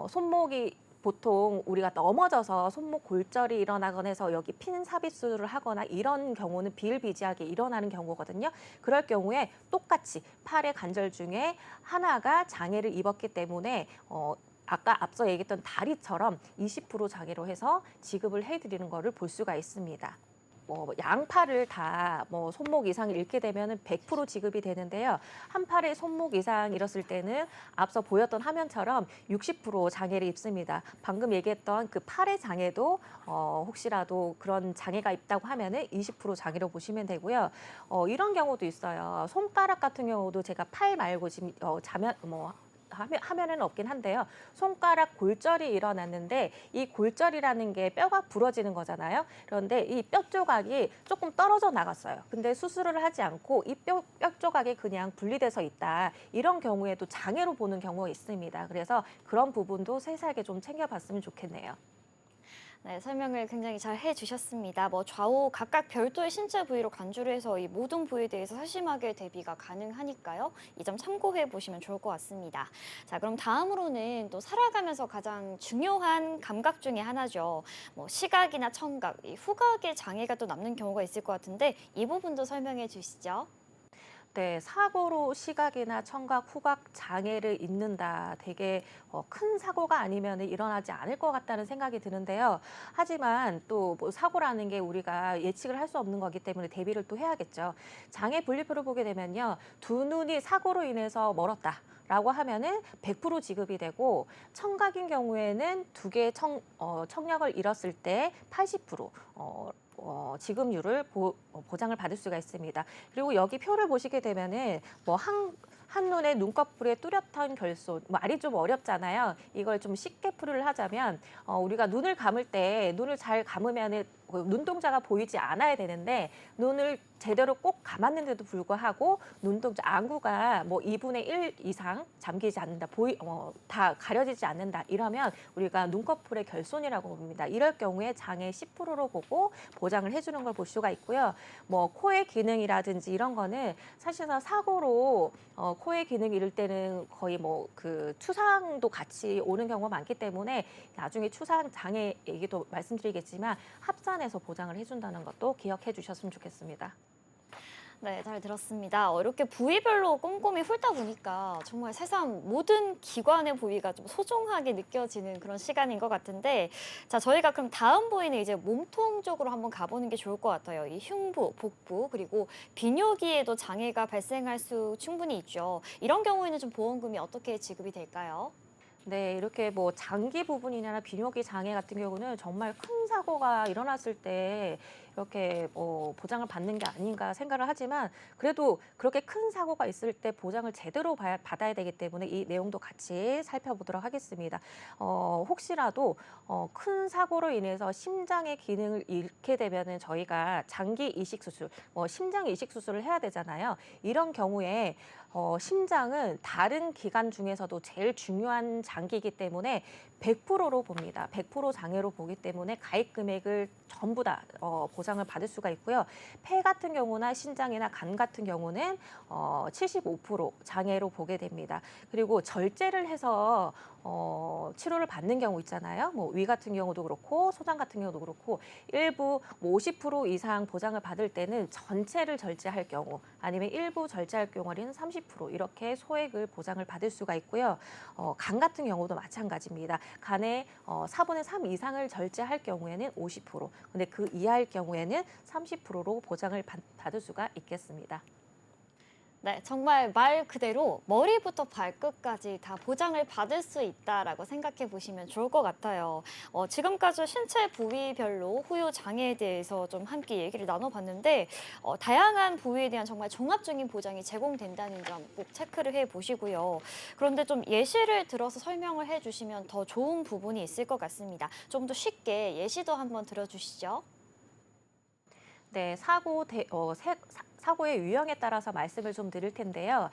손목이 보통 우리가 넘어져서 손목 골절이 일어나거나 해서 여기 핀 삽입 수술을 하거나 이런 경우는 비일비재하게 일어나는 경우거든요. 그럴 경우에 똑같이 팔의 관절 중에 하나가 장애를 입었기 때문에 아까 앞서 얘기했던 다리처럼 20% 장애로 해서 지급을 해드리는 거를 볼 수가 있습니다. 양팔을 다 손목 이상 잃게 되면은 100% 지급이 되는데요. 한 팔에 손목 이상 잃었을 때는 앞서 보였던 화면처럼 60% 장애를 입습니다. 방금 얘기했던 그 팔의 장애도 혹시라도 그런 장애가 있다고 하면은 20% 장애로 보시면 되고요. 이런 경우도 있어요. 손가락 같은 경우도 제가 팔 말고 지금 화면에는 없긴 한데요. 손가락 골절이 일어났는데 이 골절이라는 게 뼈가 부러지는 거잖아요. 그런데 이 뼈 조각이 조금 떨어져 나갔어요. 근데 수술을 하지 않고 이 뼈 조각이 그냥 분리돼서 있다. 이런 경우에도 장애로 보는 경우가 있습니다. 그래서 그런 부분도 세세하게 좀 챙겨봤으면 좋겠네요.
네, 설명을 굉장히 잘 해주셨습니다. 좌우 각각 별도의 신체 부위로 간주를 해서 이 모든 부위에 대해서 세심하게 대비가 가능하니까요. 이 점 참고해 보시면 좋을 것 같습니다. 자, 그럼 다음으로는 또 살아가면서 가장 중요한 감각 중에 하나죠. 시각이나 청각, 이 후각의 장애가 또 남는 경우가 있을 것 같은데 이 부분도 설명해 주시죠.
네, 사고로 시각이나 청각, 후각 장애를 입는다. 되게 큰 사고가 아니면 일어나지 않을 것 같다는 생각이 드는데요. 하지만 또 사고라는 게 우리가 예측을 할 수 없는 거기 때문에 대비를 또 해야겠죠. 장애 분류표를 보게 되면요. 두 눈이 사고로 인해서 멀었다. 라고 하면은 100% 지급이 되고 청각인 경우에는 두 개의 청력을 잃었을 때 80% 지급률을 보장을 받을 수가 있습니다. 그리고 여기 표를 보시게 되면은 한눈에 눈꺼풀에 뚜렷한 결손, 말이 좀 어렵잖아요. 이걸 좀 쉽게 풀이를 하자면 우리가 눈을 감을 때 눈을 잘 감으면은 눈동자가 보이지 않아야 되는데 눈을 제대로 꼭 감았는데도 불구하고 눈동자 안구가 2분의 1 이상 잠기지 않는다, 다 가려지지 않는다 이러면 우리가 눈꺼풀의 결손이라고 봅니다. 이럴 경우에 장애 10%로 보고 보장을 해주는 걸 볼 수가 있고요. 코의 기능이라든지 이런 거는 사실상 사고로 코의 기능 잃을 때는 거의 그 추상도 같이 오는 경우가 많기 때문에 나중에 추상 장애 얘기도 말씀드리겠지만 합산해서 보장을 해준다는 것도 기억해 주셨으면 좋겠습니다.
네, 잘 들었습니다. 이렇게 부위별로 꼼꼼히 훑다 보니까 정말 세상 모든 기관의 부위가 좀 소중하게 느껴지는 그런 시간인 것 같은데, 자, 저희가 그럼 다음 부위는 이제 몸통 쪽으로 한번 가보는 게 좋을 것 같아요. 이 흉부, 복부, 그리고 비뇨기에도 장애가 발생할 수 충분히 있죠. 이런 경우에는 좀 보험금이 어떻게 지급이 될까요?
네, 이렇게 장기 부분이나 비뇨기 장애 같은 경우는 정말 큰 사고가 일어났을 때 이렇게 보장을 받는 게 아닌가 생각을 하지만 그래도 그렇게 큰 사고가 있을 때 보장을 제대로 받아야 되기 때문에 이 내용도 같이 살펴보도록 하겠습니다. 혹시라도 큰 사고로 인해서 심장의 기능을 잃게 되면은 저희가 장기 이식 수술, 심장 이식 수술을 해야 되잖아요. 이런 경우에 심장은 다른 기관 중에서도 제일 중요한 장기이기 때문에 100%로 봅니다. 100% 장애로 보기 때문에 가입 금액을 전부 다 보장을 받을 수가 있고요. 폐 같은 경우나 신장이나 간 같은 경우는 75% 장애로 보게 됩니다. 그리고 절제를 해서 치료를 받는 경우 있잖아요. 위 같은 경우도 그렇고 소장 같은 경우도 그렇고 일부 50% 이상 보장을 받을 때는 전체를 절제할 경우 아니면 일부 절제할 경우는 30% 이렇게 소액을 보장을 받을 수가 있고요. 간 같은 경우도 마찬가지입니다. 간의 4분의 3 이상을 절제할 경우에는 50%, 근데 그 이하일 경우에는 30%로 보장을 받을 수가 있겠습니다.
네, 정말 말 그대로 머리부터 발끝까지 다 보장을 받을 수 있다라고 생각해 보시면 좋을 것 같아요. 지금까지 신체 부위별로 후유 장애에 대해서 좀 함께 얘기를 나눠봤는데 다양한 부위에 대한 정말 종합적인 보장이 제공된다는 점 꼭 체크를 해 보시고요. 그런데 좀 예시를 들어서 설명을 해주시면 더 좋은 부분이 있을 것 같습니다. 좀 더 쉽게 예시도 한번 들어주시죠.
네, 사고의 유형에 따라서 말씀을 좀 드릴 텐데요.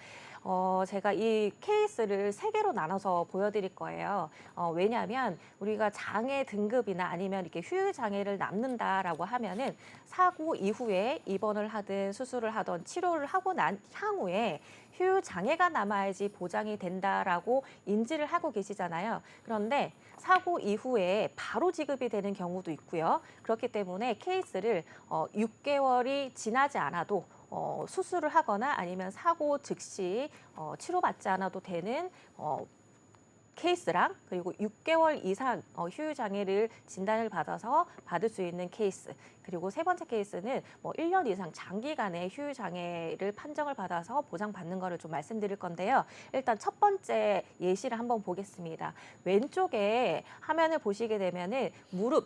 제가 이 케이스를 세 개로 나눠서 보여드릴 거예요. 왜냐하면 우리가 장애 등급이나 아니면 이렇게 휴유 장애를 남는다라고 하면은 사고 이후에 입원을 하든 수술을 하든 치료를 하고 난 향후에 휴유 장애가 남아야지 보장이 된다라고 인지를 하고 계시잖아요. 그런데 사고 이후에 바로 지급이 되는 경우도 있고요. 그렇기 때문에 케이스를 6개월이 지나지 않아도 수술을 하거나 아니면 사고 즉시 치료받지 않아도 되는 케이스랑 그리고 6개월 이상 휴유 장애를 진단을 받아서 받을 수 있는 케이스, 그리고 세 번째 케이스는 뭐 1년 이상 장기간의 휴유 장애를 판정을 받아서 보장받는 거를 좀 말씀드릴 건데요. 일단 첫 번째 예시를 한번 보겠습니다. 왼쪽에 화면을 보시게 되면은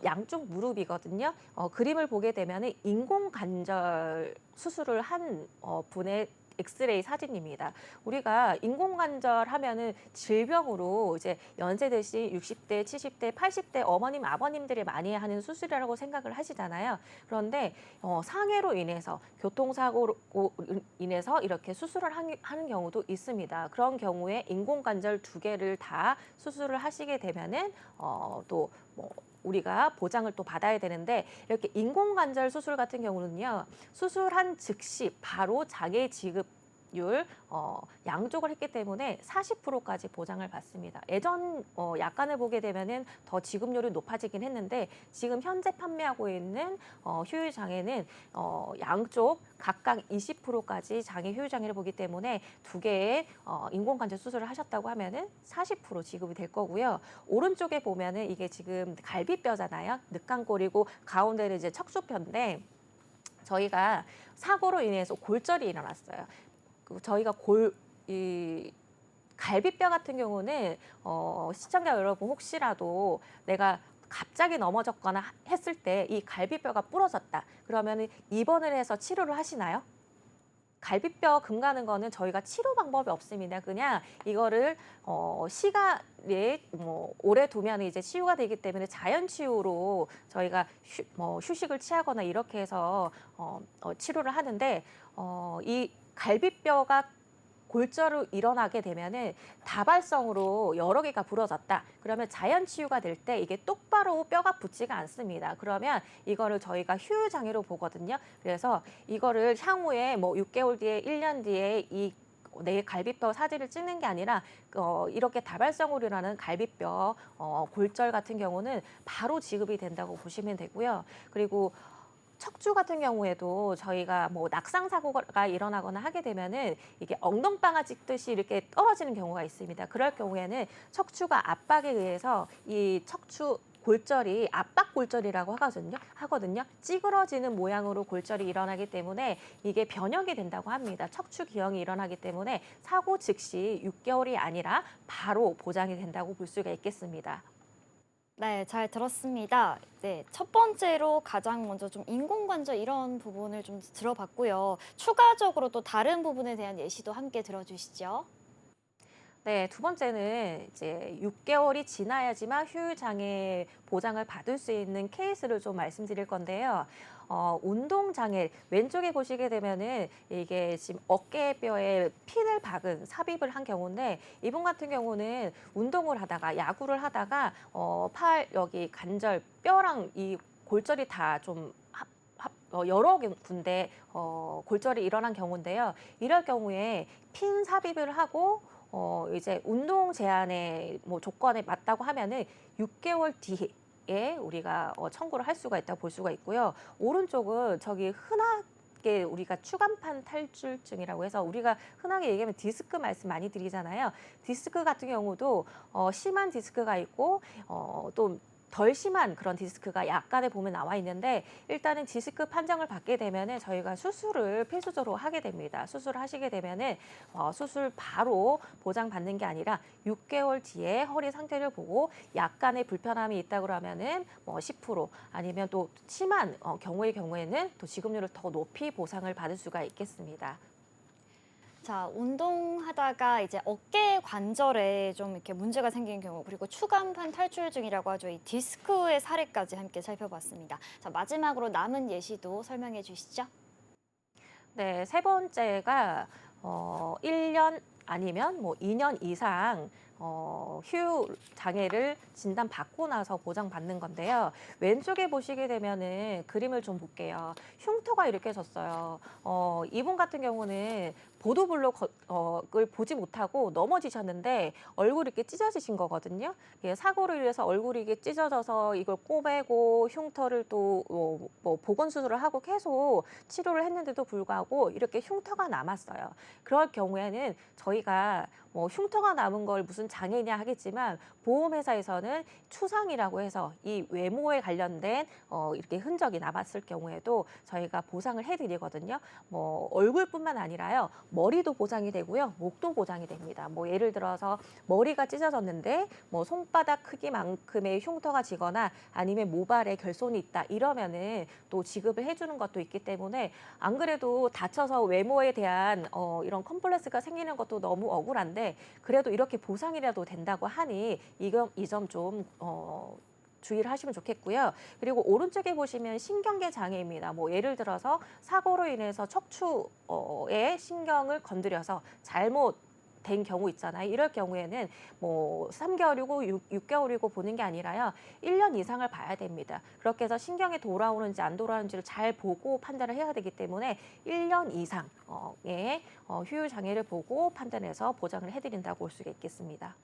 양쪽 무릎이거든요. 그림을 보게 되면은 인공 관절 수술을 한 분의 엑스레이 사진입니다. 우리가 인공관절 하면은 질병으로 이제 연세 드신 60대, 70대, 80대 어머님, 아버님들이 많이 하는 수술이라고 생각을 하시잖아요. 그런데 상해로 인해서 교통사고로 인해서 이렇게 수술을 하는 경우도 있습니다. 그런 경우에 인공관절 2개를 다 수술을 하시게 되면은 또 뭐 우리가 보장을 또 받아야 되는데, 이렇게 인공관절 수술 같은 경우는요, 수술한 즉시 바로 장애 지급률 양쪽을 했기 때문에 40%까지 보장을 받습니다. 예전 약관을 보게 되면은 더 지급률이 높아지긴 했는데, 지금 현재 판매하고 있는 휴유 장애는 양쪽 각각 20%까지 장애 휴유 장애를 보기 때문에 2개의 인공관절 수술을 하셨다고 하면은 40% 지급이 될 거고요. 오른쪽에 보면은 이게 지금 갈비뼈잖아요. 늑간골이고 가운데는 이제 척수뼈인데, 저희가 사고로 인해서 골절이 일어났어요. 저희가 이 갈비뼈 같은 경우는 시청자 여러분, 혹시라도 내가 갑자기 넘어졌거나 했을 때 이 갈비뼈가 부러졌다 그러면 입원을 해서 치료를 하시나요? 갈비뼈 금 가는 거는 저희가 치료 방법이 없습니다. 그냥 이거를 시간에 오래 두면 이제 치유가 되기 때문에 자연 치유로 저희가 휴식을 취하거나 이렇게 해서 치료를 하는데, 이 갈비뼈가 골절로 일어나게 되면은 다발성으로 여러 개가 부러졌다. 그러면 자연 치유가 될 때 이게 똑바로 뼈가 붙지가 않습니다. 그러면 이거를 저희가 휴유 장애로 보거든요. 그래서 이거를 향후에 뭐 6개월 뒤에 1년 뒤에 내 갈비뼈 사진을 찍는 게 아니라 이렇게 다발성으로 일어나는 갈비뼈 골절 같은 경우는 바로 지급이 된다고 보시면 되고요. 그리고 척추 같은 경우에도 저희가 뭐 낙상 사고가 일어나거나 하게 되면은 이게 엉덩방아 찍듯이 이렇게 떨어지는 경우가 있습니다. 그럴 경우에는 척추가 압박에 의해서 이 척추 골절이 압박 골절이라고 하거든요. 찌그러지는 모양으로 골절이 일어나기 때문에 이게 변형이 된다고 합니다. 척추 기형이 일어나기 때문에 사고 즉시 6개월이 아니라 바로 보장이 된다고 볼 수가 있겠습니다.
네, 잘 들었습니다. 네, 첫 번째로 가장 먼저 좀 인공관절 이런 부분을 좀 들어봤고요. 추가적으로 또 다른 부분에 대한 예시도 함께 들어주시죠.
네, 두 번째는 이제 6개월이 지나야지만 휴유 장애 보장을 받을 수 있는 케이스를 좀 말씀드릴 건데요. 운동 장애, 왼쪽에 보시게 되면은 이게 지금 어깨뼈에 핀을 박은 삽입을 한 경우인데, 이분 같은 경우는 운동을 하다가 야구를 하다가 팔 여기 관절 뼈랑 이 골절이 다 좀 여러 군데 골절이 일어난 경우인데요. 이럴 경우에 핀 삽입을 하고 이제 운동 제한의 조건에 맞다고 하면은 6개월 뒤에 우리가 청구를 할 수가 있다고 볼 수가 있고요. 오른쪽은 저기 흔하게 우리가 추간판 탈출증이라고 해서 우리가 흔하게 얘기하면 디스크 말씀 많이 드리잖아요. 디스크 같은 경우도 심한 디스크가 있고 또 덜 심한 그런 디스크가 약간의 보험에 나와 있는데 일단은 디스크 판정을 받게 되면은 저희가 수술을 필수적으로 하게 됩니다. 수술을 하시게 되면은 수술 바로 보장받는 게 아니라 6개월 뒤에 허리 상태를 보고 약간의 불편함이 있다 그러면은 뭐 10% 아니면 또 심한 경우의 경우에는 또 지급률을 더 높이 보상을 받을 수가 있겠습니다.
자, 운동하다가 이제 어깨 관절에 좀 이렇게 문제가 생긴 경우, 그리고 추간판 탈출증이라고 하죠. 이 디스크의 사례까지 함께 살펴봤습니다. 자, 마지막으로 남은 예시도 설명해 주시죠.
네, 세 번째가 1년 아니면 뭐 2년 이상 휴 장애를 진단받고 나서 보장받는 건데요. 왼쪽에 보시게 되면은 그림을 좀 볼게요. 흉터가 이렇게 졌어요. 이분 같은 경우는 보도블록을 보지 못하고 넘어지셨는데 얼굴이 이렇게 찢어지신 거거든요. 예, 사고로 인해서 얼굴이 이게 찢어져서 이걸 꼬매고 흉터를 또 뭐 보건 수술을 하고 계속 치료를 했는데도 불구하고 이렇게 흉터가 남았어요. 그럴 경우에는 저희가 뭐 흉터가 남은 걸 무슨 장애냐 하겠지만 보험회사에서는 추상이라고 해서 이 외모에 관련된 이렇게 흔적이 남았을 경우에도 저희가 보상을 해드리거든요. 뭐 얼굴뿐만 아니라요. 머리도 보장이 되고요. 목도 보장이 됩니다. 뭐 예를 들어서 머리가 찢어졌는데 뭐 손바닥 크기만큼의 흉터가 지거나 아니면 모발에 결손이 있다 이러면은 또 지급을 해주는 것도 있기 때문에 안 그래도 다쳐서 외모에 대한 이런 컴플렉스가 생기는 것도 너무 억울한데 그래도 이렇게 보상이라도 된다고 하니 이 점 좀 주의를 하시면 좋겠고요. 그리고 오른쪽에 보시면 신경계 장애입니다. 뭐 예를 들어서 사고로 인해서 척추에 신경을 건드려서 잘못 된 경우 있잖아요. 이럴 경우에는 뭐 3개월이고 6개월이고 보는 게 아니라요. 1년 이상을 봐야 됩니다. 그렇게 해서 신경이 돌아오는지 안 돌아오는지를 잘 보고 판단을 해야 되기 때문에 1년 이상의 휴유 장애를 보고 판단해서 보장을 해드린다고 볼 수가 있겠습니다.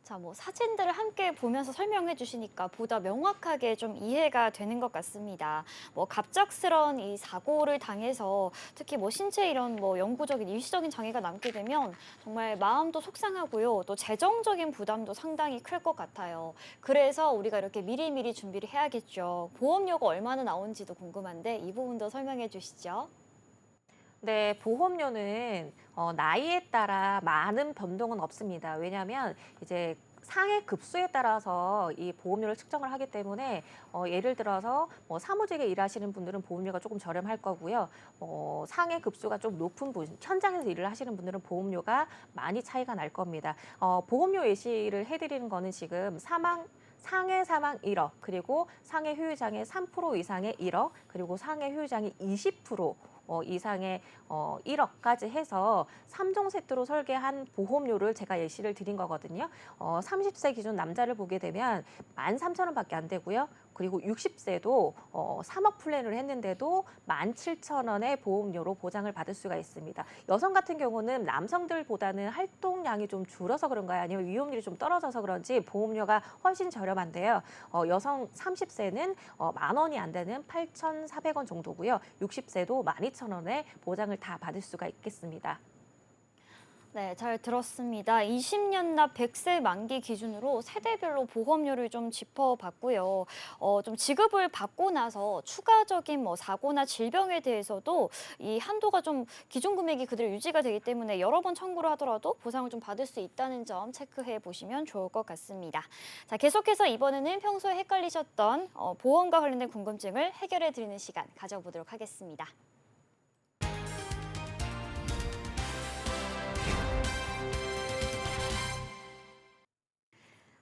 자, 뭐 사진들을 함께 보면서 설명해 주시니까 보다 명확하게 좀 이해가 되는 것 같습니다. 뭐 갑작스런 이 사고를 당해서 특히 뭐 신체 이런 뭐 영구적인 일시적인 장애가 남게 되면 정말 마음도 속상하고요. 또 재정적인 부담도 상당히 클 것 같아요. 그래서 우리가 이렇게 미리미리 준비를 해야겠죠. 보험료가 얼마나 나오는지도 궁금한데 이 부분도 설명해 주시죠.
네, 보험료는 나이에 따라 많은 변동은 없습니다. 왜냐하면 이제 상해 급수에 따라서 이 보험료를 측정을 하기 때문에 예를 들어서 뭐 사무직에 일하시는 분들은 보험료가 조금 저렴할 거고요. 상해 급수가 좀 높은 분, 현장에서 일을 하시는 분들은 보험료가 많이 차이가 날 겁니다. 보험료 예시를 해드리는 거는 지금 상해 사망 1억, 그리고 상해 후유장애 3% 이상의 1억, 그리고 상해 후유장애 20% 이상의 1억까지 해서 3종 세트로 설계한 보험료를 제가 예시를 드린 거거든요. 30세 기준 남자를 보게 되면 13,000원밖에 안 되고요. 그리고 60세도 3억 플랜을 했는데도 17,000원의 보험료로 보장을 받을 수가 있습니다. 여성 같은 경우는 남성들보다는 활동량이 좀 줄어서 그런가요? 아니면 위험률이 좀 떨어져서 그런지 보험료가 훨씬 저렴한데요. 여성 30세는 10,000원이 안 되는 8,400원 정도고요. 60세도 12,000원의 보장을 다 받을 수가 있겠습니다.
네, 잘 들었습니다. 20년 납 100세 만기 기준으로 세대별로 보험료를 좀 짚어봤고요. 좀 지급을 받고 나서 추가적인 뭐 사고나 질병에 대해서도 이 한도가 좀 기준 금액이 그대로 유지가 되기 때문에 여러 번 청구를 하더라도 보상을 좀 받을 수 있다는 점 체크해 보시면 좋을 것 같습니다. 자, 계속해서 이번에는 평소에 헷갈리셨던 보험과 관련된 궁금증을 해결해 드리는 시간 가져보도록 하겠습니다.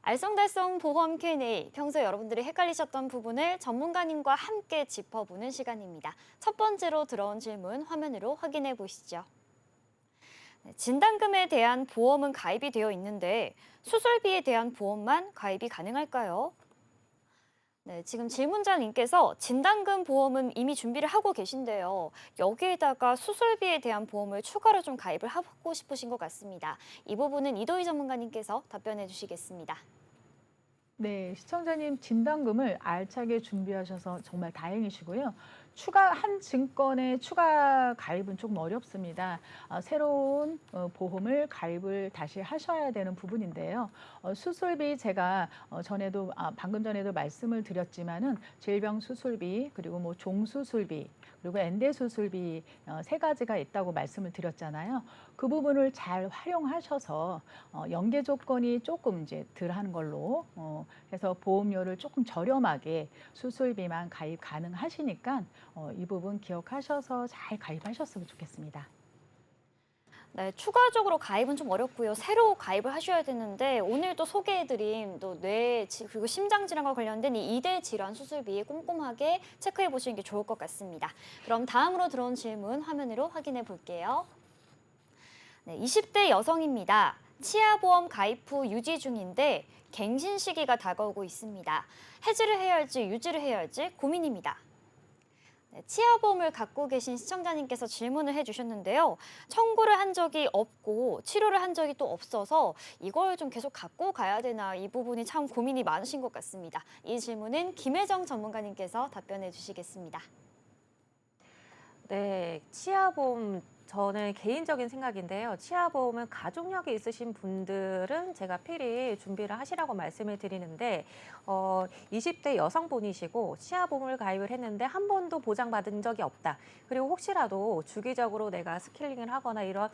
알쏭달쏭 보험 Q&A, 평소 여러분들이 헷갈리셨던 부분을 전문가님과 함께 짚어보는 시간입니다. 첫 번째로 들어온 질문 화면으로 확인해 보시죠. 네, 진단금에 대한 보험은 가입이 되어 있는데 수술비에 대한 보험만 가입이 가능할까요? 네, 지금 질문자님께서 진단금 보험은 이미 준비를 하고 계신데요. 여기에다가 수술비에 대한 보험을 추가로 좀 가입을 하고 싶으신 것 같습니다. 이 부분은 이도희 전문가님께서 답변해 주시겠습니다.
네, 시청자님 진단금을 알차게 준비하셔서 정말 다행이시고요. 한 증권의 추가 가입은 조금 어렵습니다. 새로운 보험을 가입을 다시 하셔야 되는 부분인데요. 수술비 제가 방금 전에도 말씀을 드렸지만은 질병 수술비 그리고 뭐 종수술비 그리고 엔대 수술비 세 가지가 있다고 말씀을 드렸잖아요. 그 부분을 잘 활용하셔서 연계 조건이 조금 이제 덜한 걸로 해서 보험료를 조금 저렴하게 수술비만 가입 가능하시니까 이 부분 기억하셔서 잘 가입하셨으면 좋겠습니다.
네, 추가적으로 가입은 좀 어렵고요. 새로 가입을 하셔야 되는데 오늘 또 소개해드린 또 그리고 심장 질환과 관련된 이 2대 질환 수술비 꼼꼼하게 체크해 보시는 게 좋을 것 같습니다. 그럼 다음으로 들어온 질문 화면으로 확인해 볼게요. 네, 20대 여성입니다. 치아보험 가입 후 유지 중인데 갱신 시기가 다가오고 있습니다. 해지를 해야 할지 유지를 해야 할지 고민입니다. 네, 치아보험을 갖고 계신 시청자님께서 질문을 해주셨는데요. 청구를 한 적이 없고 치료를 한 적이 또 없어서 이걸 좀 계속 갖고 가야 되나 이 부분이 참 고민이 많으신 것 같습니다. 이 질문은 김혜정 전문가님께서 답변해 주시겠습니다.
네, 치아보험 저는 개인적인 생각인데요. 치아보험은 가족력이 있으신 분들은 제가 필히 준비를 하시라고 말씀을 드리는데 20대 여성분이시고 치아보험을 가입을 했는데 한 번도 보장받은 적이 없다. 그리고 혹시라도 주기적으로 내가 스케일링을 하거나 이런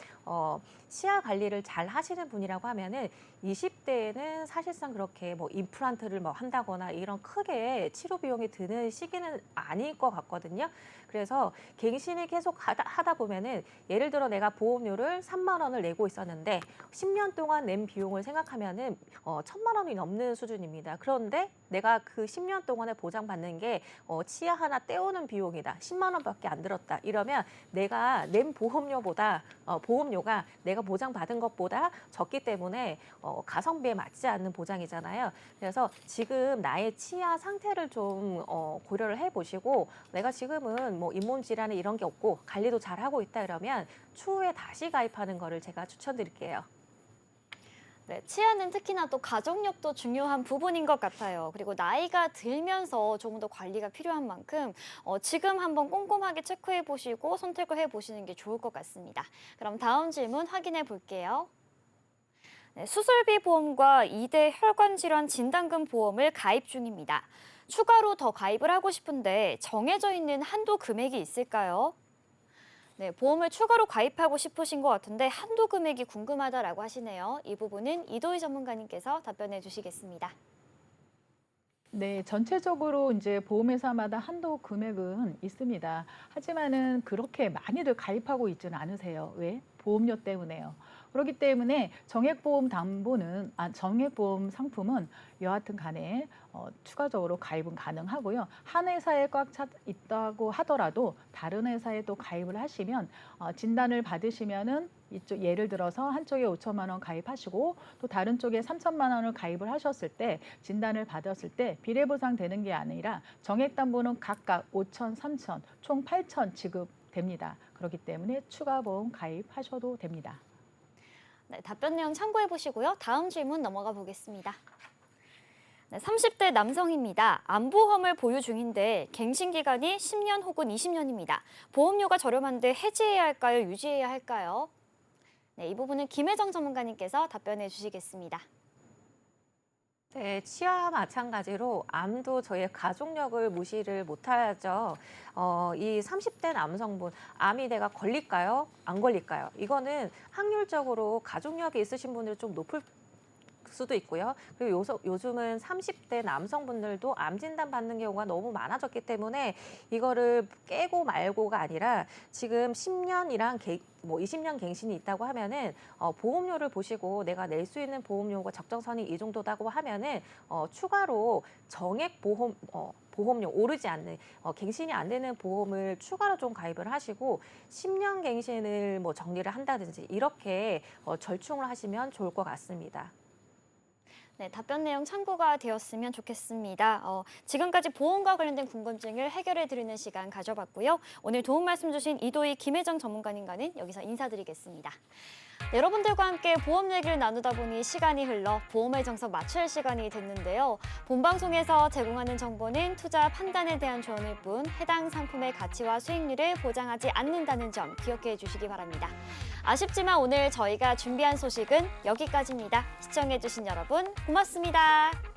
치아 관리를 잘 하시는 분이라고 하면은 20대에는 사실상 그렇게 뭐 임플란트를 뭐 한다거나 이런 크게 치료 비용이 드는 시기는 아닐 것 같거든요. 그래서 갱신을 계속 하다 보면은 예를 들어 내가 보험료를 3만 원을 내고 있었는데 10년 동안 낸 비용을 생각하면은 1,000만 원이 넘는 수준입니다. 그런데 내가 그 10년 동안에 보장받는 게 치아 하나 떼오는 비용이다. 10만 원밖에 안 들었다. 이러면 내가 낸 보험료보다 보험료가 내가 보장받은 것보다 적기 때문에 가성비에 맞지 않는 보장이잖아요. 그래서 지금 나의 치아 상태를 좀 고려를 해보시고 내가 지금은 뭐 잇몸 질환이 이런 게 없고 관리도 잘 하고 있다 이러면 추후에 다시 가입하는 거를 제가 추천드릴게요.
네, 치아는 특히나 또 가족력도 중요한 부분인 것 같아요. 그리고 나이가 들면서 조금 더 관리가 필요한 만큼 지금 한번 꼼꼼하게 체크해 보시고 선택을 해 보시는 게 좋을 것 같습니다. 그럼 다음 질문 확인해 볼게요. 네, 수술비 보험과 2대 혈관질환 진단금 보험을 가입 중입니다. 추가로 더 가입을 하고 싶은데 정해져 있는 한도 금액이 있을까요? 네, 보험을 추가로 가입하고 싶으신 것 같은데 한도 금액이 궁금하다라고 하시네요. 이 부분은 이도희 전문가님께서 답변해 주시겠습니다.
네, 전체적으로 이제 보험회사마다 한도 금액은 있습니다. 하지만은 그렇게 많이들 가입하고 있지는 않으세요. 왜? 보험료 때문에요. 그렇기 때문에 정액보험 상품은 여하튼 간에 추가적으로 가입은 가능하고요. 한 회사에 꽉 차 있다고 하더라도 다른 회사에 또 가입을 하시면 진단을 받으시면은 이쪽 예를 들어서 한쪽에 5천만 원 가입하시고 또 다른 쪽에 3천만 원을 가입을 하셨을 때 진단을 받았을 때 비례보상 되는 게 아니라 정액담보는 각각 5천, 3천, 총 8천 지급됩니다. 그렇기 때문에 추가 보험 가입하셔도 됩니다.
네, 답변 내용 참고해 보시고요. 다음 질문 넘어가 보겠습니다. 네, 30대 남성입니다. 암보험을 보유 중인데 갱신 기간이 10년 혹은 20년입니다. 보험료가 저렴한데 해지해야 할까요? 유지해야 할까요? 네, 이 부분은 김혜정 전문가님께서 답변해 주시겠습니다.
네, 치아와 마찬가지로 암도 저희의 가족력을 무시를 못하죠. 이 30대 남성분, 암이 내가 걸릴까요? 안 걸릴까요? 이거는 확률적으로 가족력이 있으신 분들은 좀 높을 수도 있고요. 그리고 요즘은 30대 남성분들도 암 진단 받는 경우가 너무 많아졌기 때문에 이거를 깨고 말고가 아니라 지금 10년이랑 20년 갱신이 있다고 하면은 보험료를 보시고 내가 낼 수 있는 보험료가 적정선이 이 정도다고 하면은 추가로 정액 보험료 오르지 않는 갱신이 안 되는 보험을 추가로 좀 가입을 하시고 10년 갱신을 뭐 정리를 한다든지 이렇게 절충을 하시면 좋을 것 같습니다.
네, 답변 내용 참고가 되었으면 좋겠습니다. 지금까지 보험과 관련된 궁금증을 해결해 드리는 시간 가져봤고요. 오늘 도움 말씀 주신 이도희 김혜정 전문가님과는 여기서 인사드리겠습니다. 여러분들과 함께 보험 얘기를 나누다 보니 시간이 흘러 보험의 정석 맞출 시간이 됐는데요. 본방송에서 제공하는 정보는 투자 판단에 대한 조언일 뿐 해당 상품의 가치와 수익률을 보장하지 않는다는 점 기억해 주시기 바랍니다. 아쉽지만 오늘 저희가 준비한 소식은 여기까지입니다. 시청해 주신 여러분 고맙습니다.